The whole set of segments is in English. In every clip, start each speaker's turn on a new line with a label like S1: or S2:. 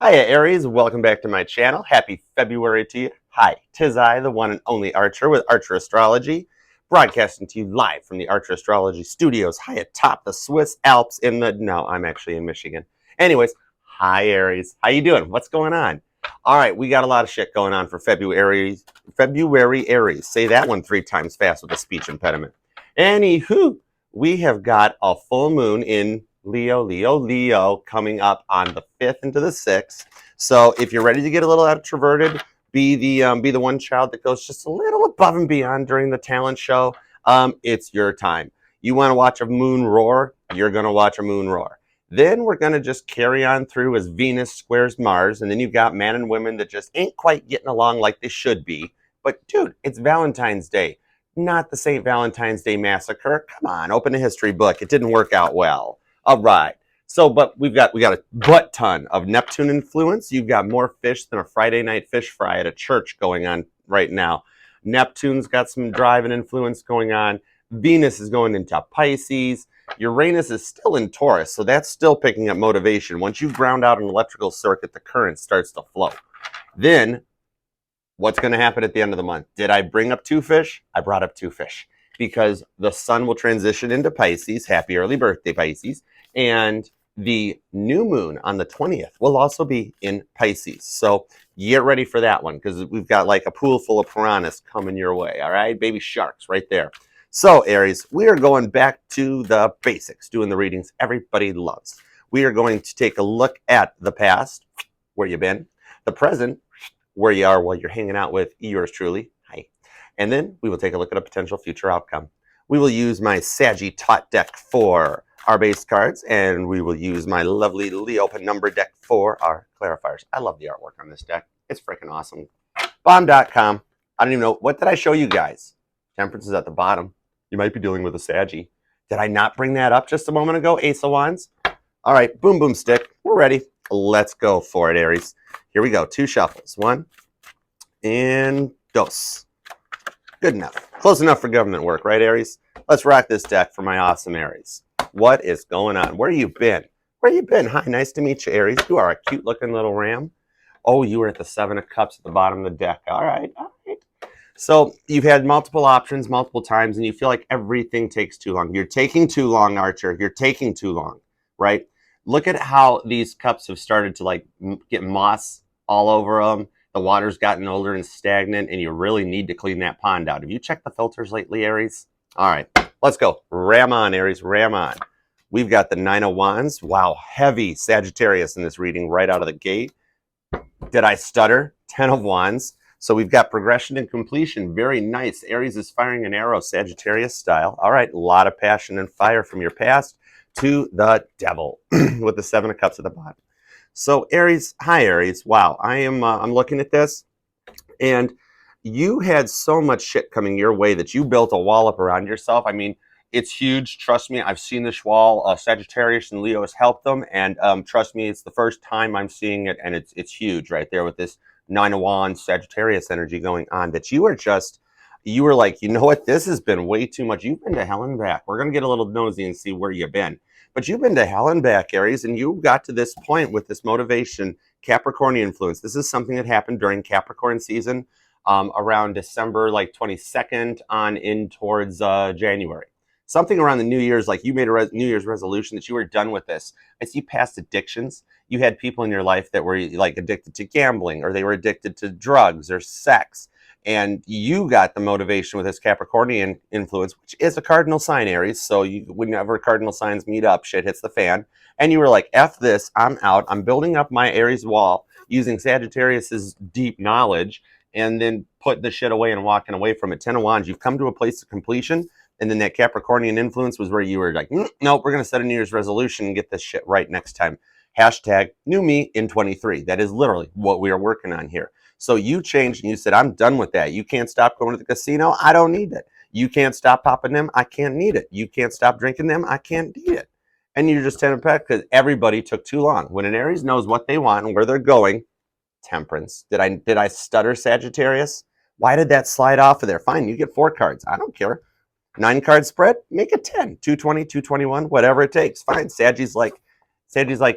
S1: Hiya Aries, welcome back to my channel. Happy February to you. Hi, 'tis I, the one and only Archer with Archer Astrology, broadcasting to you live from the Archer Astrology studios high atop the Swiss Alps no, I'm actually in Michigan. Anyways, hi Aries, how you doing? What's going on? All right, we got a lot of shit going on for February. February Aries. Say that one 3 times fast with a speech impediment. Anywho, we have got a full moon in Leo coming up on the 5th into the 6th. So if you're ready to get a little extroverted, be the one child that goes just a little above and beyond during the talent show, it's your time. You want to watch a moon roar? You're going to watch a moon roar. Then we're going to just carry on through as Venus squares Mars, and then you've got men and women that just ain't quite getting along like they should be. But dude, it's Valentine's Day, not the St. Valentine's Day massacre. Come on, open a history book. It didn't work out well. All right. So, but we got a butt ton of Neptune influence. You've got more fish than a Friday night fish fry at a church going on right now. Neptune's got some drive and influence going on. Venus is going into Pisces. Uranus is still in Taurus, so that's still picking up motivation. Once you ground out an electrical circuit, the current starts to flow. Then, what's going to happen at the end of the month? Did I bring up 2 fish? I brought up 2 fish because the sun will transition into Pisces. Happy early birthday, Pisces. And the new moon on the 20th will also be in Pisces. So get ready for that one because we've got like a pool full of piranhas coming your way. All right, baby sharks right there. So Aries, we are going back to the basics, doing the readings everybody loves. We are going to take a look at the past, where you've been, the present, where you are while you're hanging out with yours truly. Hi. And then we will take a look at a potential future outcome. We will use my Sagittarius deck for our base cards, and we will use my lovely Leo number deck for our clarifiers. I love the artwork on this deck. It's freaking awesome. Bomb.com. I don't even know. What did I show you guys? Temperance is at the bottom. You might be dealing with a Saggy. Did I not bring that up just a moment ago? Ace of Wands. All right, boom, boom, stick. We're ready. Let's go for it, Aries. Here we go. 2 shuffles. 1 and 2. Good enough. Close enough for government work, right, Aries? Let's rock this deck for my awesome Aries. What is going on? Where you been? Where you been? Hi, nice to meet you, Aries. You are a cute-looking little ram. Oh, you were at the 7 of Cups at the bottom of the deck. All right, all right. So you've had multiple options multiple times, and you feel like everything takes too long. You're taking too long, Archer. You're taking too long, right? Look at how these cups have started to like get moss all over them. The water's gotten older and stagnant, and you really need to clean that pond out. Have you checked the filters lately, Aries? All right, let's go. Ram on, Aries, ram on. We've got the 9 of Wands. Wow, heavy Sagittarius in this reading right out of the gate. Did I stutter? 10 of Wands. So we've got progression and completion. Very nice. Aries is firing an arrow, Sagittarius style. All right, a lot of passion and fire from your past to the devil with the 7 of Cups at the bottom. So Aries, hi Aries. Wow, I'm looking at this, and you had so much shit coming your way that you built a wall up around yourself. I mean, it's huge. Trust me, I've seen this wall. Sagittarius and Leo has helped them, and trust me, it's the first time I'm seeing it, and it's huge right there with this 9 of Wands Sagittarius energy going on. That you were like, you know what? This has been way too much. You've been to hell and back. We're gonna get a little nosy and see where you've been. But you've been to hell and back, Aries, and you got to this point with this motivation, Capricorn influence. This is something that happened during Capricorn season, around December, like 22nd on in towards January. Something around the New Year's, like you made a New Year's resolution that you were done with this. I see past addictions. You had people in your life that were like addicted to gambling, or they were addicted to drugs or sex. And you got the motivation with this Capricornian influence, which is a cardinal sign, Aries. So whenever cardinal signs meet up, shit hits the fan. And you were like, F this, I'm out. I'm building up my Aries wall using Sagittarius's deep knowledge and then putting the shit away and walking away from it. 10 of Wands, you've come to a place of completion. And then that Capricornian influence was where you were like, nope, we're going to set a New Year's resolution and get this shit right next time. Hashtag new me in 23. That is literally what we are working on here. So you changed and you said, I'm done with that. You can't stop going to the casino. I don't need it. You can't stop popping them. I can't need it. You can't stop drinking them. I can't need it. And you're just 10 of Pentacles because everybody took too long. When an Aries knows what they want and where they're going, Temperance. Did I stutter, Sagittarius? Why did that slide off of there? Fine, you get 4 cards. I don't care. 9 card spread, make it 10. 220, 221, whatever it takes. Fine. Saggy's like,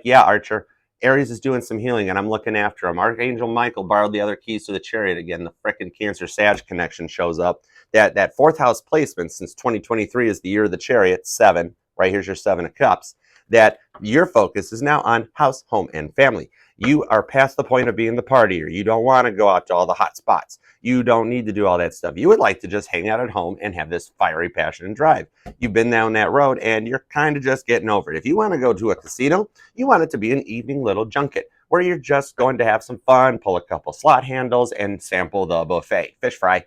S1: yeah, Archer, Aries is doing some healing, and I'm looking after him. Archangel Michael borrowed the other keys to the chariot again. The frickin' Cancer Sag connection shows up. That fourth house placement since 2023 is the year of the chariot, 7. Right here's your 7 of cups. That your focus is now on house, home, and family. You are past the point of being the partier. You don't want to go out to all the hot spots. You don't need to do all that stuff. You would like to just hang out at home and have this fiery passion and drive. You've been down that road and you're kind of just getting over it. If you want to go to a casino, you want it to be an evening little junket where you're just going to have some fun, pull a couple slot handles, and sample the buffet, fish fry.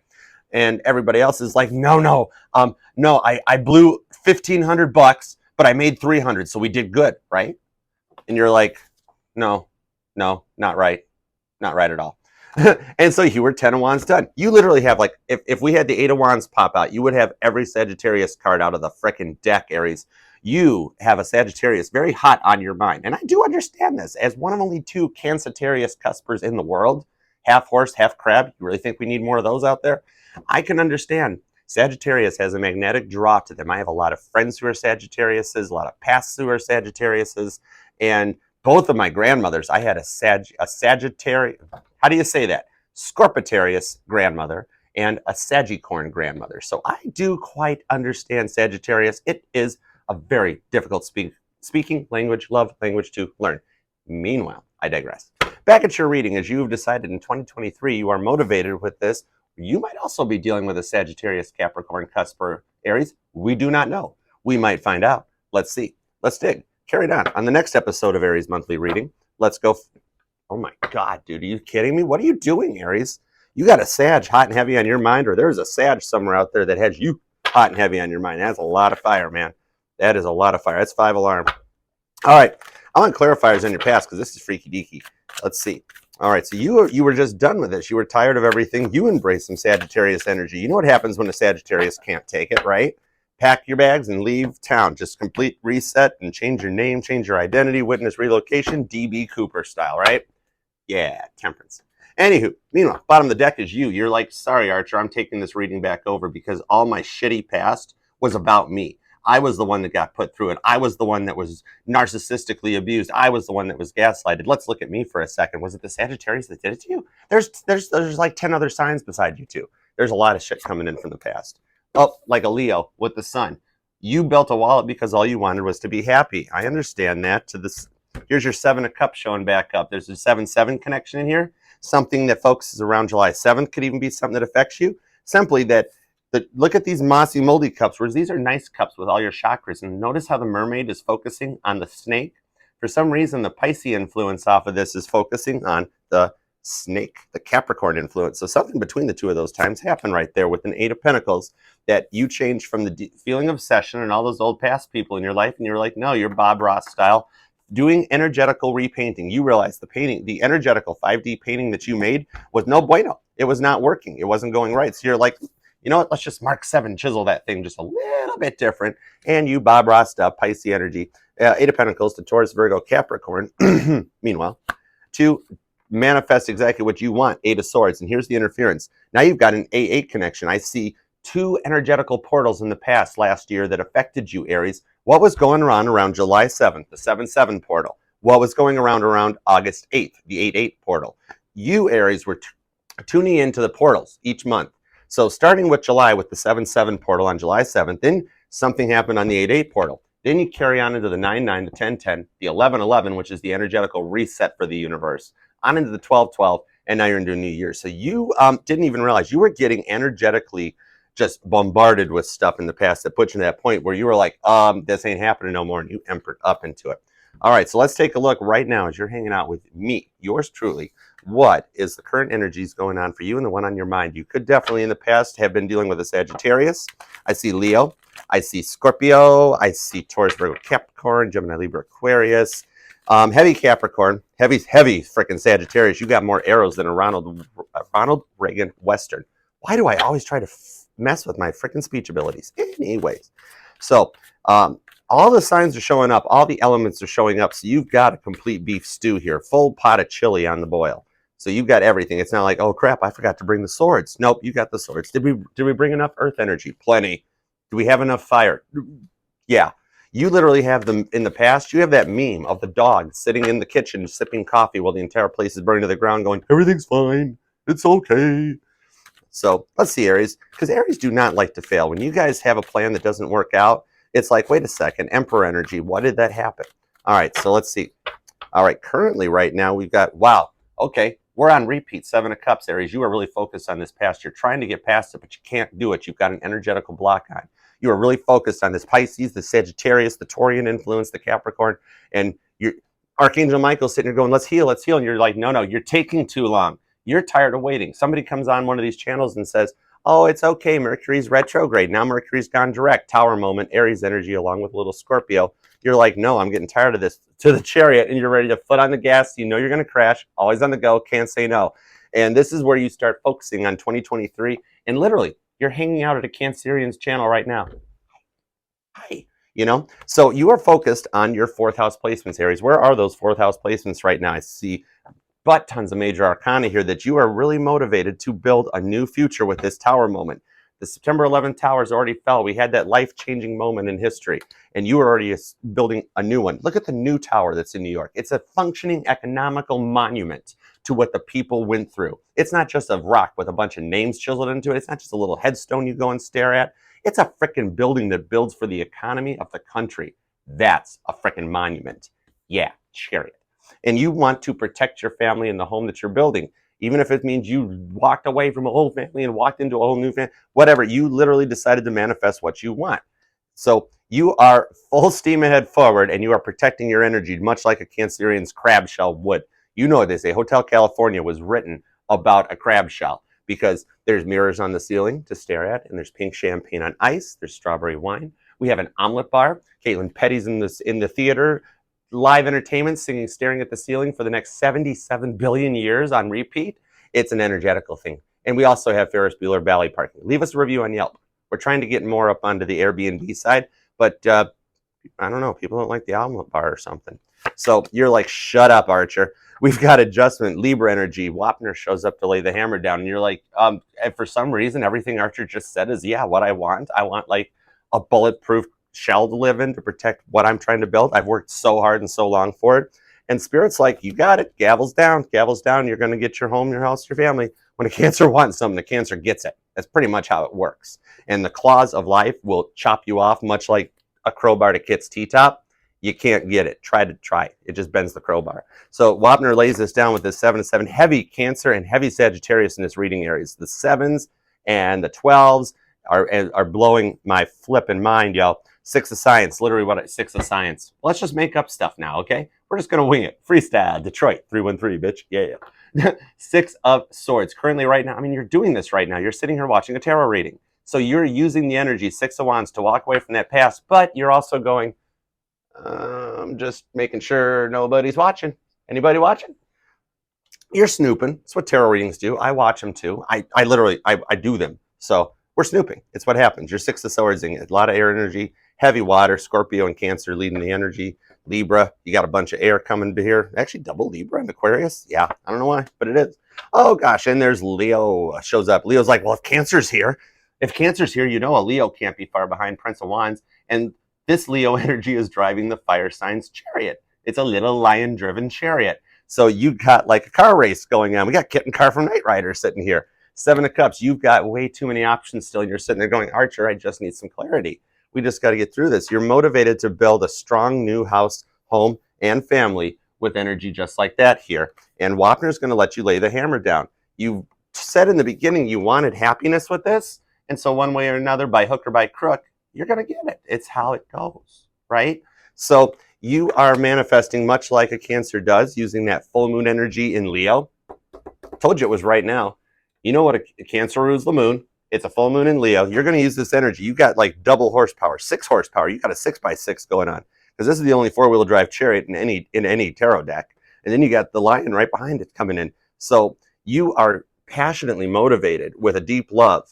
S1: And everybody else is like, no, I blew $1,500, but I made 300, so we did good, right? And you're like, no, not right at all. And so you were 10 of Wands done. You literally have, like, if we had the 8 of Wands pop out, you would have every Sagittarius card out of the frickin' deck, Aries. You have a Sagittarius very hot on your mind. And I do understand this. As one of only 2 Cancerius cuspers in the world, half horse, half crab, you really think we need more of those out there? I can understand. Sagittarius has a magnetic draw to them. I have a lot of friends who are Sagittariuses, a lot of pasts who are Sagittariuses, and both of my grandmothers, I had a Sagittarius, how do you say that? Scorpitarius grandmother and a Saggicorn grandmother. So I do quite understand Sagittarius. It is a very difficult speaking language, love language to learn. Meanwhile, I digress. Back at your reading, as you've decided in 2023 you are motivated with this, you might also be dealing with a Sagittarius, Capricorn, Cusper, Aries. We do not know. We might find out. Let's see. Let's dig. Carried on the next episode of Aries Monthly Reading. Let's go. Oh my God, dude, are you kidding me? What are you doing, Aries? You got a Sag hot and heavy on your mind, or there's a Sag somewhere out there that has you hot and heavy on your mind. That's a lot of fire, man. That is a lot of fire. That's 5 alarm. All right, I want clarifiers on your past because this is freaky deaky. Let's see. All right, so you were just done with this. You were tired of everything. You embrace some Sagittarius energy. You know what happens when a Sagittarius can't take it, right? Pack your bags and leave town. Just complete reset and change your name, change your identity, witness relocation, DB Cooper style, right? Yeah, temperance. Anywho, meanwhile, bottom of the deck is you. You're like, sorry, Archer, I'm taking this reading back over because all my shitty past was about me. I was the one that got put through it. I was the one that was narcissistically abused. I was the one that was gaslighted. Let's look at me for a second. Was it the Sagittarius that did it to you? There's like 10 other signs beside you two. There's a lot of shit coming in from the past. Oh, like a Leo with the sun. You built a wallet because all you wanted was to be happy. I understand that. Here's your 7 of Cups showing back up. There's a 7-7 connection in here. Something that focuses around July 7th could even be something that affects you. Simply that look at these mossy, moldy cups, whereas these are nice cups with all your chakras. And notice how the mermaid is focusing on the snake. For some reason, the Pisces influence off of this is focusing on the snake, the Capricorn influence. So something between the two of those times happened right there with an 8 of Pentacles that you changed from the feeling of obsession and all those old past people in your life. And you were like, no, you're Bob Ross style. Doing energetical repainting. You realize the painting, the energetical 5D painting that you made was no bueno. It was not working. It wasn't going right. So you're like, you know what? Let's just Mark 7 chisel that thing just a little bit different. And you Bob Ross stuff, Pisces energy, 8 of Pentacles to Taurus, Virgo, Capricorn. Meanwhile, to manifest exactly what you want, 8 of Swords. And here's the interference. Now you've got an A8 connection. I see 2 energetical portals in the past last year that affected you, Aries. What was going on around July 7th, the 7-7 portal? What was going around August 8th, the 8-8 portal? You, Aries, were tuning into the portals each month. So starting with July with the 7-7 portal on July 7th, then something happened on the 8-8 portal. Then you carry on into the 9-9, the 10-10, the 11-11, which is the energetical reset for the universe, on into the 12-12, and now you're into a new year. So you didn't even realize you were getting energetically just bombarded with stuff in the past that put you to that point where you were like, this ain't happening no more, and you empered up into it. All right, so let's take a look right now as you're hanging out with me, yours truly. What is the current energies going on for you and the one on your mind? You could definitely in the past have been dealing with a Sagittarius. I see Leo. I see Scorpio. I see Taurus, Virgo, Capricorn, Gemini, Libra, Aquarius. Heavy Capricorn, heavy freaking Sagittarius. You got more arrows than a Ronald Reagan Western. Why do I always try to mess with my freaking speech abilities? Anyways, so all the signs are showing up. All the elements are showing up. So you've got a complete beef stew here. Full pot of chili on the boil. So you've got everything. It's not like, oh crap, I forgot to bring the swords. Nope, you got the swords. Did we bring enough earth energy? Plenty. Do we have enough fire? Yeah. You literally have them in the past. You have that meme of the dog sitting in the kitchen sipping coffee while the entire place is burning to the ground going, everything's fine. It's okay. So let's see, Aries, because Aries do not like to fail. When you guys have a plan that doesn't work out, it's like, wait a second, Emperor energy. What did that happen? All right, so let's see. All right, currently right now we've got, wow, okay, we're on repeat, 7 of Cups, Aries. You are really focused on this past. You're trying to get past it, but you can't do it. You've got an energetical block on. You are really focused on this Pisces, the Sagittarius, the Taurian influence, the Capricorn, and you're Archangel Michael's sitting here going, let's heal, let's heal. And you're like, no, you're taking too long. You're tired of waiting. Somebody comes on one of these channels and says, oh, it's okay, Mercury's retrograde. Now Mercury's gone direct. Tower moment, Aries energy along with a little Scorpio. You're like, no, I'm getting tired of this. To the Chariot, and you're ready to foot on the gas. You know you're going to crash. Always on the go. Can't say no. And this is where you start focusing on 2023. And literally, you're hanging out at a Cancerian's channel right now. Hi. You know, so you are focused on your 4th house placements, Aries. Where are those 4th house placements right now? I see but tons of major arcana here that you are really motivated to build a new future with this tower moment. The September 11th towers already fell. We had that life-changing moment in history, and you are already building a new one. Look at the new tower that's in New York. It's a functioning economical monument to what the people went through. It's not just a rock with a bunch of names chiseled into it. It's not just a little headstone you go and stare at. It's a frickin' building that builds for the economy of the country. That's a frickin' monument. Yeah, Chariot. And you want to protect your family and the home that you're building. Even if it means you walked away from a whole family and walked into a whole new family, whatever, you literally decided to manifest what you want. So you are full steam ahead forward, and you are protecting your energy, much like a Cancerian's crab shell would. You know what they say, Hotel California was written about a crab shell because there's mirrors on the ceiling to stare at, and there's pink champagne on ice, there's strawberry wine. We have an omelet bar. Caitlin Petty's in the theater, live entertainment, singing, staring at the ceiling for the next 77 billion years on repeat. It's an energetical thing. And we also have Ferris Bueller Valley parking. Leave us a review on Yelp. We're trying to get more up onto the Airbnb side, but I don't know, people don't like the omelet bar or something. So you're like, shut up, Archer. We've got adjustment, Libra energy. Wapner shows up to lay the hammer down, and you're like, and for some reason, everything Archer just said is, yeah, what I want. I want like a bulletproof shell to live in to protect what I'm trying to build. I've worked so hard and so long for it. And Spirit's like, you got it. Gavels down. You're going to get your home, your house, your family. When a Cancer wants something, the Cancer gets it. That's pretty much how it works. And the claws of life will chop you off, much like a crowbar to Kit's T-top. You can't get it. Try it. It just bends the crowbar. So Wapner lays this down with this 7-7. Heavy Cancer and heavy Sagittarius in this reading areas. The 7s and the 12s are blowing my flipping mind, y'all. 6 of Science, literally what 6 of Science. Let's just make up stuff now, okay? We're just going to wing it. Freestyle, Detroit, 313, bitch. Yeah. 6 of Swords. Currently right now, I mean, you're doing this right now. You're sitting here watching a tarot reading. So you're using the energy, 6 of Wands, to walk away from that past, but you're also going, I'm just making sure nobody's watching. Anybody watching? You're snooping. That's what tarot readings do. I watch them too. I literally do them. So we're snooping. It's what happens. You're 6 of Swords, a lot of air energy, heavy water, Scorpio and Cancer leading the energy. Libra, you got a bunch of air coming to here. Actually, double Libra and Aquarius. Yeah, I don't know why, but it is. Oh gosh, and there's Leo shows up. Leo's like, well, if Cancer's here, you know a Leo can't be far behind Prince of Wands. And this Leo energy is driving the fire sign's chariot. It's a little lion-driven chariot. So you got like a car race going on. We got Kit and Car from Knight Rider sitting here. 7 of Cups, you've got way too many options still. And you're sitting there going, Archer, I just need some clarity. We just got to get through this. You're motivated to build a strong new house, home, and family with energy just like that here. And Wapner's going to let you lay the hammer down. You said in the beginning you wanted happiness with this. And so one way or another, by hook or by crook, you're going to get it. It's how it goes, right? So you are manifesting much like a Cancer does, using that full moon energy in Leo. Told you it was right now. You know what a Cancer rules the moon. It's a full moon in Leo. You're going to use this energy. You got like double horsepower, 6 horsepower. You got a 6x6 going on because this is the only 4-wheel drive chariot in any tarot deck. And then you got the lion right behind it coming in. So you are passionately motivated with a deep love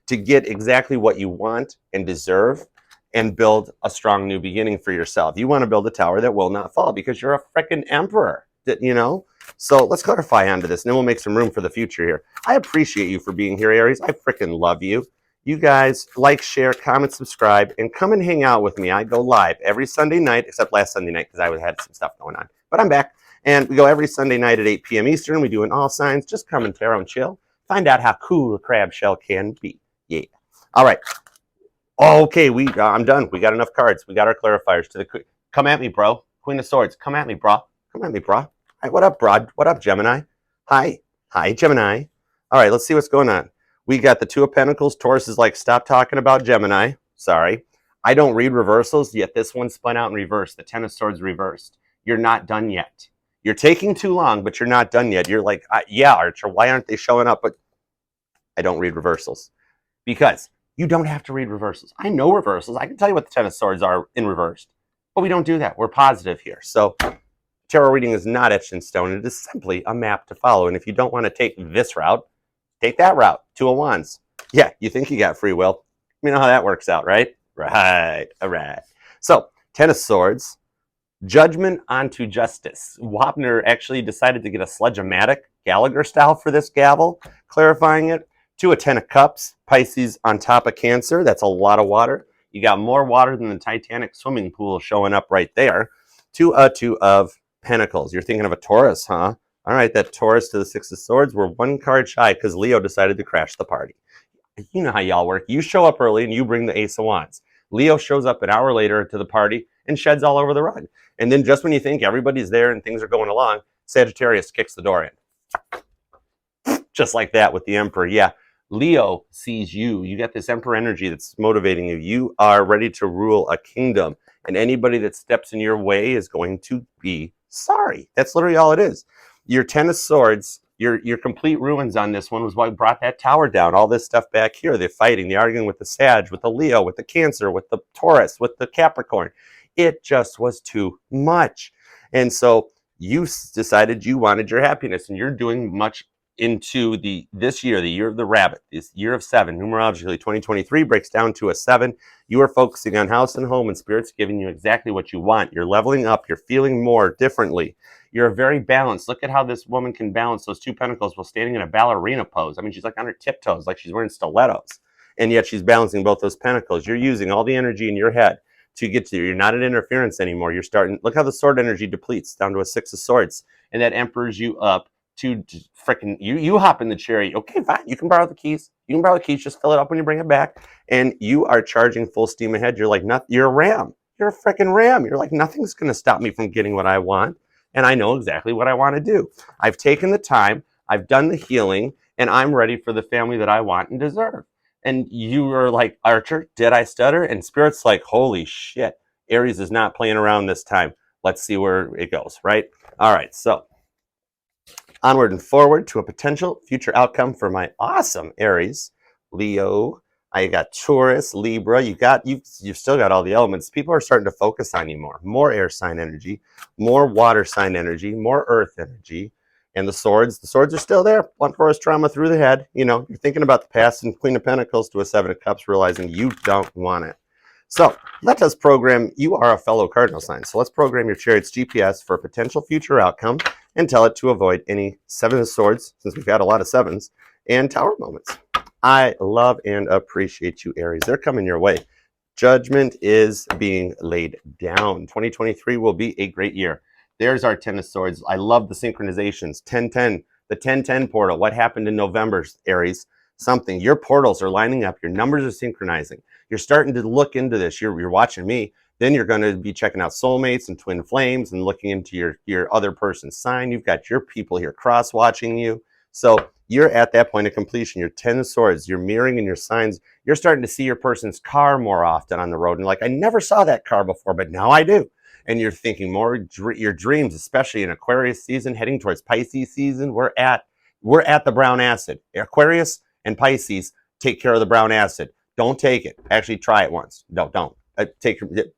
S1: to get exactly what you want and deserve and build a strong new beginning for yourself. You want to build a tower that will not fall because you're a freaking emperor, you know? So let's clarify onto this, and then we'll make some room for the future here. I appreciate you for being here, Aries. I freaking love you. you guys like, share, comment, subscribe, and come and hang out with me. I go live every Sunday night, except last Sunday night because I had some stuff going on. But I'm back, and we go every Sunday night at 8 p.m. Eastern. We do an all signs. Just come and tarot and chill. Find out how cool a crab shell can be. Yeah. All right. Okay, I'm done. We got enough cards. We got our clarifiers. Come at me, bro. Queen of Swords. Come at me, bro. Come at me, bro. Hi, what up, bro? What up, Gemini? Hi. Hi, Gemini. All right, let's see what's going on. We got the Two of Pentacles. Taurus is like, stop talking about Gemini. Sorry. I don't read reversals, yet this one spun out in reverse. The Ten of Swords reversed. You're not done yet. You're taking too long, but you're not done yet. You're like, yeah, Archer, why aren't they showing up? But I don't read reversals. Because you don't have to read reversals. I know reversals. I can tell you what the Ten of Swords are in reversed. But we don't do that. We're positive here. So tarot reading is not etched in stone. It is simply a map to follow. And if you don't want to take this route, take that route. Two of Wands. Yeah, you think you got free will. You know how that works out, right? Right. All right. So, Ten of Swords. Judgment onto justice. Wapner actually decided to get a sledge-o-matic Gallagher style for this gavel, clarifying it. Two of Ten of Cups. Pisces on top of Cancer. That's a lot of water. You got more water than the Titanic swimming pool showing up right there. Two of Pentacles. You're thinking of a Taurus, huh? All right, that Taurus to the Six of Swords. We're one card shy because Leo decided to crash the party. You know how y'all work. You show up early and you bring the Ace of Wands. Leo shows up an hour later to the party and sheds all over the rug. And then just when you think everybody's there and things are going along, Sagittarius kicks the door in. Just like that with the Emperor. Yeah, Leo sees you. You got this Emperor energy that's motivating you. You are ready to rule a kingdom. And anybody that steps in your way is going to be sorry. That's literally all it is. Your Ten of Swords, your complete ruins on this one was what brought that tower down. All this stuff back here, the fighting, the arguing with the Sag, with the Leo, with the Cancer, with the Taurus, with the Capricorn. It just was too much. And so you decided you wanted your happiness, and you're doing much into this year, the year of the rabbit, this year of 7. Numerologically, 2023 breaks down to a 7. You are focusing on house and home, and Spirit's giving you exactly what you want. You're leveling up. You're feeling more differently. You're very balanced. Look at how this woman can balance those two pentacles while standing in a ballerina pose. I mean, she's like on her tiptoes, like she's wearing stilettos. And yet she's balancing both those pentacles. You're using all the energy in your head to get to you. You're not in interference anymore. You're starting, look how the sword energy depletes down to a 6 of Swords. And that empers you up to freaking, you hop in the chariot. Okay, fine. You can borrow the keys. You can borrow the keys. Just fill it up when you bring it back. And you are charging full steam ahead. You're like, you're a ram. You're a freaking ram. You're like, nothing's going to stop me from getting what I want. And I know exactly what I want to do. I've taken the time, I've done the healing, and I'm ready for the family that I want and deserve. And you were like, Archer, did I stutter? And Spirit's like, holy shit, Aries is not playing around this time. Let's see where it goes, right? All right, so onward and forward to a potential future outcome for my awesome Aries, Leo. I got Taurus, Libra. You've still got all the elements. People are starting to focus on you more. More air sign energy, more water sign energy, more earth energy, and the swords. The swords are still there. Blunt force trauma through the head. You know, you're thinking about the past, and Queen of Pentacles to a 7 of Cups, realizing you don't want it. So let us program. You are a fellow cardinal sign, so let's program your chariot's GPS for a potential future outcome and tell it to avoid any 7 of Swords, since we've got a lot of 7s, and Tower moments. I love and appreciate you, Aries. They're coming your way. Judgment is being laid down. 2023 will be a great year. There's our Ten of Swords. I love the synchronizations. 1010, the 1010 portal. What happened in November, Aries? Something. Your portals are lining up. Your numbers are synchronizing. You're starting to look into this. You're watching me. Then you're going to be checking out soulmates and twin flames and looking into your other person's sign. You've got your people here cross-watching you. So you're at that point of completion. Your 10 of Swords, you're mirroring in your signs. You're starting to see your person's car more often on the road. And like, I never saw that car before, but now I do. And you're thinking more your dreams, especially in Aquarius season, heading towards Pisces season. We're at the brown acid. Aquarius and Pisces take care of the brown acid. Don't take it. Actually, try it once. No, don't.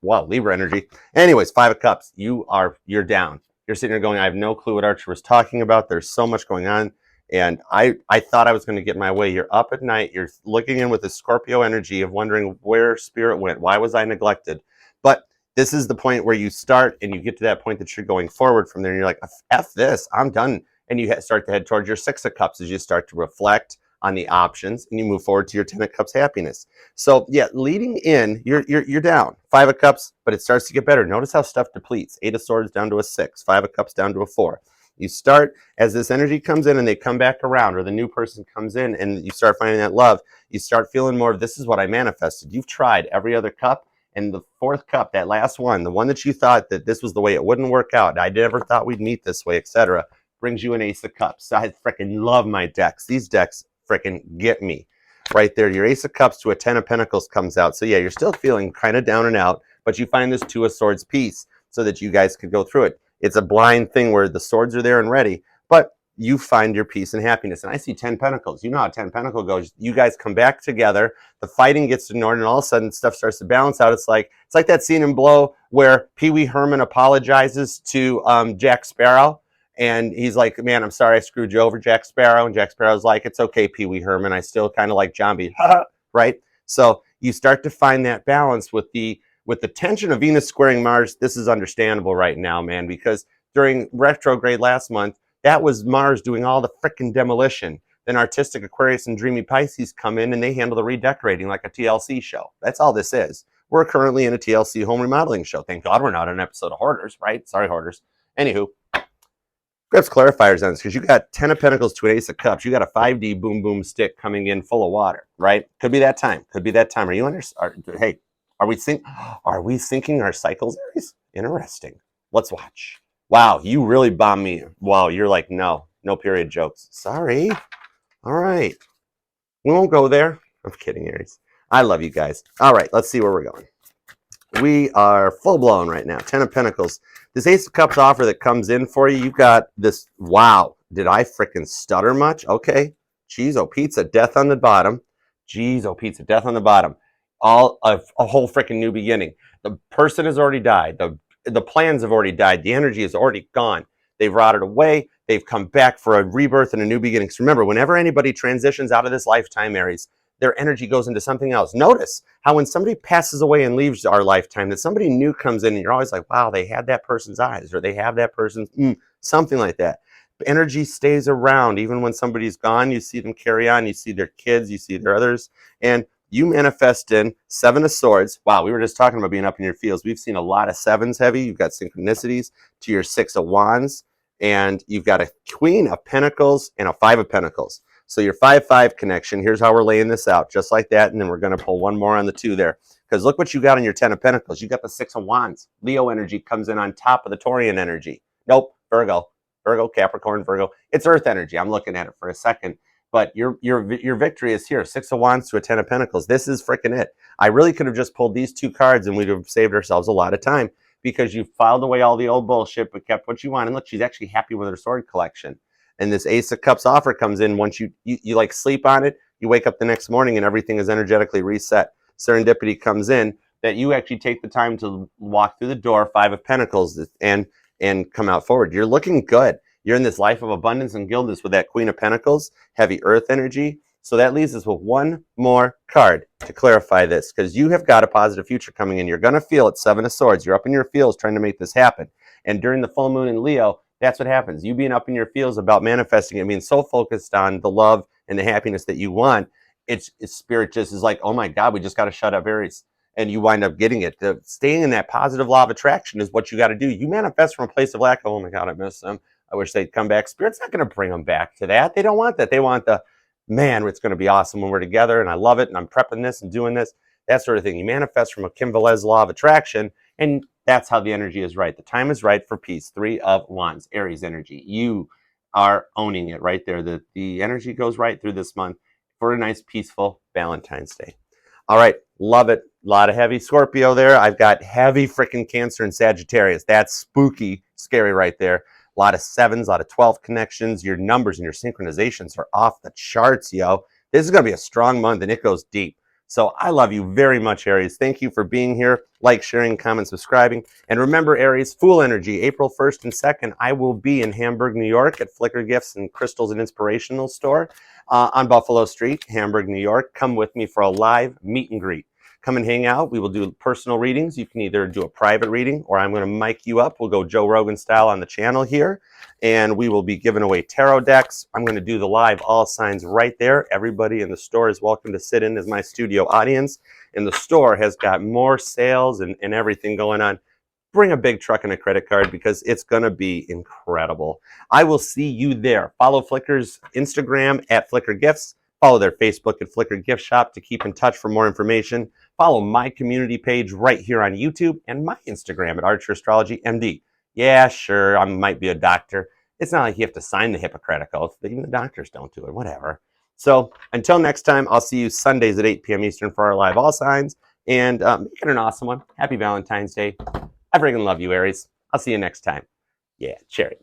S1: Libra energy. Anyways, 5 of Cups. You're down. You're sitting there going, I have no clue what Archer was talking about. There's so much going on. And I thought I was going to get my way. You're up at night. You're looking in with the Scorpio energy of wondering where Spirit went. Why was I neglected? But this is the point where you start and you get to that point that you're going forward from there. And you're like, F this, I'm done. And you start to head towards your 6 of Cups as you start to reflect on the options, and you move forward to your 10 of cups happiness. So yeah, leading in, you're down 5 of cups, but it starts to get better. Notice how stuff depletes. 8 of swords down to a 6, 5 of cups down to a 4. You start, as this energy comes in and they come back around, or the new person comes in and you start finding that love, you start feeling more of, this is what I manifested. You've tried every other cup, and the 4th cup, that last one, the one that you thought that this was the way it wouldn't work out, I never thought we'd meet this way, etc., brings you an Ace of Cups. I freaking love my decks. These decks freaking get me. Right there, your Ace of Cups to a 10 of Pentacles comes out. So yeah, you're still feeling kind of down and out, but you find this 2 of Swords piece so that you guys could go through it. It's a blind thing where the swords are there and ready, but you find your peace and happiness. And I see 10 Pentacles. You know how 10 Pentacle goes. You guys come back together, the fighting gets ignored, and all of a sudden stuff starts to balance out. It's like that scene in Blow where Pee Wee Herman apologizes to Jack Sparrow. And he's like, man, I'm sorry I screwed you over, Jack Sparrow. And Jack Sparrow's like, it's okay, Pee Wee Herman. I still kind of like John B. Right? So you start to find that balance with the tension of Venus squaring Mars. This is understandable right now, man, because during retrograde last month, that was Mars doing all the frickin' demolition. Then artistic Aquarius and dreamy Pisces come in and they handle the redecorating like a TLC show. That's all this is. We're currently in a TLC home remodeling show. Thank God we're not on an episode of Hoarders, right? Sorry, Hoarders. Anywho, grab clarifiers on this because you got 10 of Pentacles to an Ace of Cups. You got a 5D boom boom stick coming in full of water, right? Could be that time. Could be that time. Are you hey, are we syncing our cycles, Aries? Interesting. Let's watch. Wow, you really bombed me. Wow, you're like, no period jokes. Sorry. All right. We won't go there. I'm kidding, Aries. I love you guys. All right, let's see where we're going. We are full blown right now. 10 of Pentacles. This Ace of Cups offer that comes in for you, you've got this, wow, did I frickin' stutter much? Okay. Cheese, oh, pizza, death on the bottom. Jeez, oh, pizza, death on the bottom. A whole frickin' new beginning. The person has already died. The plans have already died. The energy is already gone. They've rotted away. They've come back for a rebirth and a new beginning. So remember, whenever anybody transitions out of this lifetime, Aries, their energy goes into something else. Notice how when somebody passes away and leaves our lifetime, that somebody new comes in and you're always like, wow, they had that person's eyes, or they have that person's, something like that. Energy stays around. Even when somebody's gone, you see them carry on. You see their kids, you see their others. And you manifest in 7 of Swords. Wow, we were just talking about being up in your fields. We've seen a lot of 7s heavy. You've got synchronicities to your 6 of Wands. And you've got a Queen of Pentacles and a 5 of Pentacles. So your 5-5 connection, here's how we're laying this out, just like that. And then we're going to pull one more on the 2 there. Because look what you got on your 10 of Pentacles. You got the 6 of Wands. Leo energy comes in on top of the Taurian energy. Nope, Virgo, Capricorn, Virgo. It's Earth energy. I'm looking at it for a second. But your victory is here. 6 of Wands to a 10 of Pentacles. This is freaking it. I really could have just pulled these 2 cards and we'd have saved ourselves a lot of time because you filed away all the old bullshit but kept what you want. And look, she's actually happy with her sword collection. And this Ace of Cups offer comes in once you like sleep on it, you wake up the next morning and everything is energetically reset. Serendipity comes in that you actually take the time to walk through the door, 5 of Pentacles, and come out forward. You're looking good. You're in this life of abundance and gildness with that Queen of Pentacles, heavy Earth energy. So that leaves us with one more card to clarify this, because you have got a positive future coming in. You're going to feel it, 7 of Swords. You're up in your fields trying to make this happen. And during the full moon in Leo, that's what happens. You being up in your fields about manifesting it, being so focused on the love and the happiness that you want, it's spirit just is like, oh my God, we just got to shut up Aries. And you wind up getting it. Staying in that positive law of attraction is what you got to do. You manifest from a place of lack. Oh my God, I miss them. I wish they'd come back. Spirit's not going to bring them back to that. They don't want that. They want the, man, it's going to be awesome when we're together and I love it and I'm prepping this and doing this, that sort of thing. You manifest from a Kim Velez law of attraction, and that's how the energy is right. The time is right for peace. 3 of Wands, Aries energy. You are owning it right there. The energy goes right through this month for a nice, peaceful Valentine's Day. All right, love it. A lot of heavy Scorpio there. I've got heavy freaking Cancer and Sagittarius. That's spooky, scary right there. A lot of 7s, a lot of 12 connections. Your numbers and your synchronizations are off the charts, yo. This is going to be a strong month, and it goes deep. So I love you very much, Aries. Thank you for being here. Like, sharing, comment, subscribing. And remember, Aries, Fool Energy, April 1st and 2nd, I will be in Hamburg, New York at Flicker Gifts and Crystals and Inspirational Store on Buffalo Street, Hamburg, New York. Come with me for a live meet and greet. Come and hang out. We will do personal readings. You can either do a private reading or I'm going to mic you up. We'll go Joe Rogan style on the channel here. And we will be giving away tarot decks. I'm going to do the live all signs right there. Everybody in the store is welcome to sit in as my studio audience. And the store has got more sales and everything going on. Bring a big truck and a credit card because it's going to be incredible. I will see you there. Follow Flickr's Instagram at Flickr Gifts. Follow their Facebook at Flickr Gift Shop to keep in touch for more information. Follow my community page right here on YouTube and my Instagram at Archer Astrology MD. Yeah, sure, I might be a doctor. It's not like you have to sign the Hippocratic Oath. Even the doctors don't do it, whatever. So until next time, I'll see you Sundays at 8 p.m. Eastern for our live all signs. And make it an awesome one. Happy Valentine's Day. I freaking love you, Aries. I'll see you next time. Yeah, cherry.